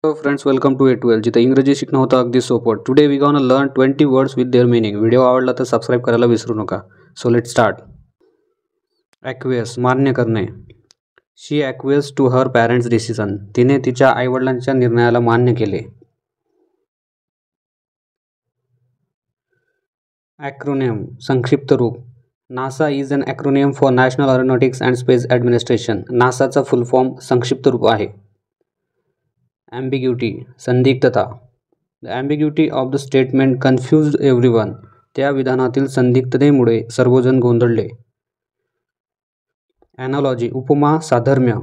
Hello friends, welcome to A12 जिथे इंग्रजी शिकणं होतं अगदी सोपं. Today we gonna learn 20 words with their meaning. Video आवडला तर सबस्क्राइब करायला विसरू नका. So let's start. Acquiesce मान्य करणे. She acquiesced to her parents' decision. तिने तिच्या आईवडिलांच्या निर्णयाला मान्य केले. Acronym संक्षिप्त रूप. NASA is an acronym for National Aeronautics and Space Administration. नासाचा फुल फॉर्म संक्षिप्त रूप आहे. Ambiguity संदिग्धता. The ambiguity of the statement confused everyone. त्या विधानातील संदिग्धतेमुळे सर्वजण गोंधळले. Analogy उपमा साधर्म्य.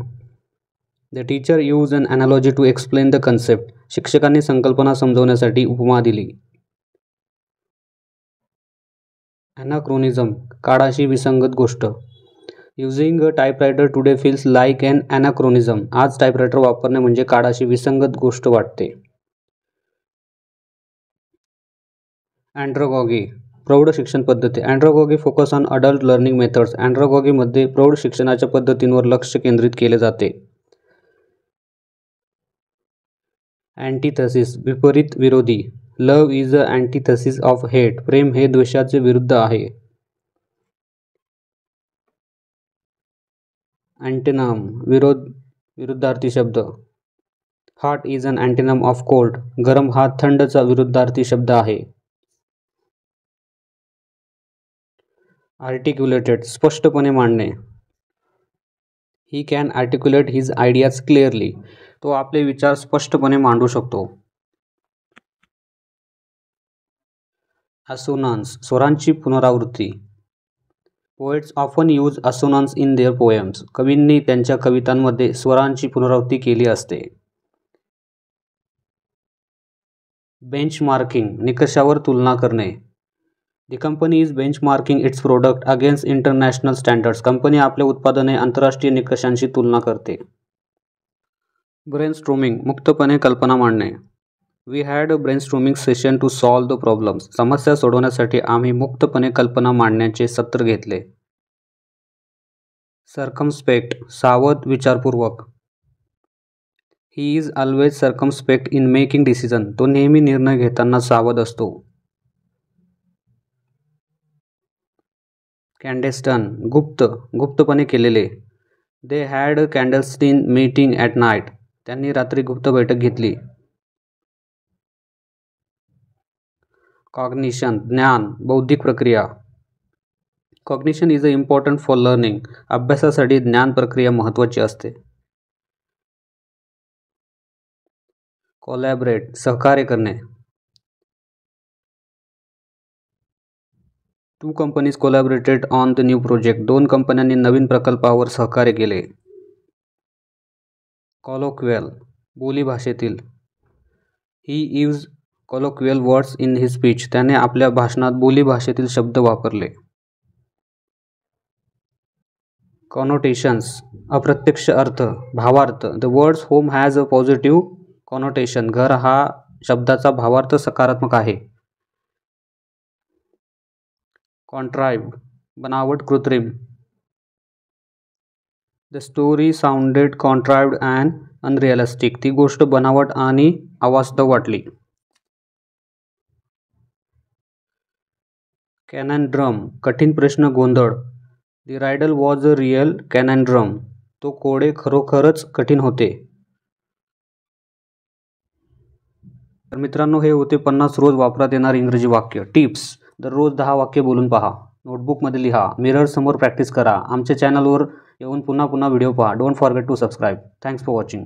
The teacher used an analogy to explain the concept. शिक्षकांनी संकल्पना समजवण्यासाठी उपमा दिली. Anachronism काळाशी विसंगत गोष्ट. Using a typewriter today feels like an anachronism. आज टाइपरायटर वापरणे म्हणजे काळाशी विसंगत गोष्ट वाटते. Andragogy प्रौढ शिक्षण पद्धती. Andragogy focus on adult learning methods. Andragogy मध्ये प्रौढ शिक्षणाच्या पद्धतींवर लक्ष केंद्रित केले जाते. Antithesis विपरीत विरोधी. Love is the antithesis of hate. प्रेम हे द्वेषाचे विरुद्ध आहे. Antonym विरुद्धार्थी शब्द. Hot is an antonym of cold. गरम हा थंडचा विरुद्धार्थी शब्द आहे. Articulated स्पष्टपणे मांडणे. He can articulate his ideas clearly. तो आपले विचार स्पष्टपणे मांडू शकतो. Assonance स्वरांची पुनरावृत्ती. Poets often use assonance in their poems. कवींनी त्यांच्या कवितांमध्ये स्वरांची पुनरावृत्ती केली असते. Benchmarking निकषावर तुलना करणे. The company is benchmarking its product against international standards. Company आपले उत्पादने आंतरराष्ट्रीय निकषांशी तुलना करते. Brainstorming मुक्तपणे कल्पना मांडणे. We had a brainstorming session to solve the problems. समस्या सोडवण्यासाठी आम्ही मुक्तपणे कल्पना मांडण्याचे सत्र घेतले. Circumspect सावध विचारपूर्वक. He is always circumspect in making decision. तो नेहमी निर्णय घेताना सावध असतो. Clandestine गुप्तपणे केलेले. They had a clandestine meeting at night. त्यांनी रात्री गुप्त बैठक घेतली. Cognition ज्ञान बौद्धिक प्रक्रिया. Cognition is important for learning. अभ्यासासाठी ज्ञान प्रक्रिया महत्त्वाची असते. Collaborate सहकार्य करणे. Two companies collaborated on the new project. दोन कंपन्यांनी नवीन प्रकल्पावर सहकार्य केले. Colloquial बोलीभाषेतील. He used colloquial words in his speech. त्याने आपल्या भाषणात बोलीभाषेतील शब्द वापरले. Connotations अप्रत्यक्ष अर्थ भावार्थ. The word home has a positive connotation. घर हा शब्दाचा भावार्थ सकारात्मक आहे. Contrived बनावट कृत्रिम. The story sounded contrived and unrealistic. ती गोष्ट बनावट आणि अवास्तव वाटली. Conundrum कठीण प्रश्न गोंधळ. The riddle was a real conundrum. तो कोडे खरोखरच कठीण होते. तर मित्रांनो हे होते 50 रोज वापरात येणारे इंग्रजी वाक्य. टिप्स. दररोज 10 वाक्य बोलून पहा. नोटबुकमध्ये लिहा. मिरर समोर प्रॅक्टिस करा. आमच्या चॅनलवर येऊन पुन्हा व्हिडिओ पहा. Don't forget to subscribe. Thanks for watching.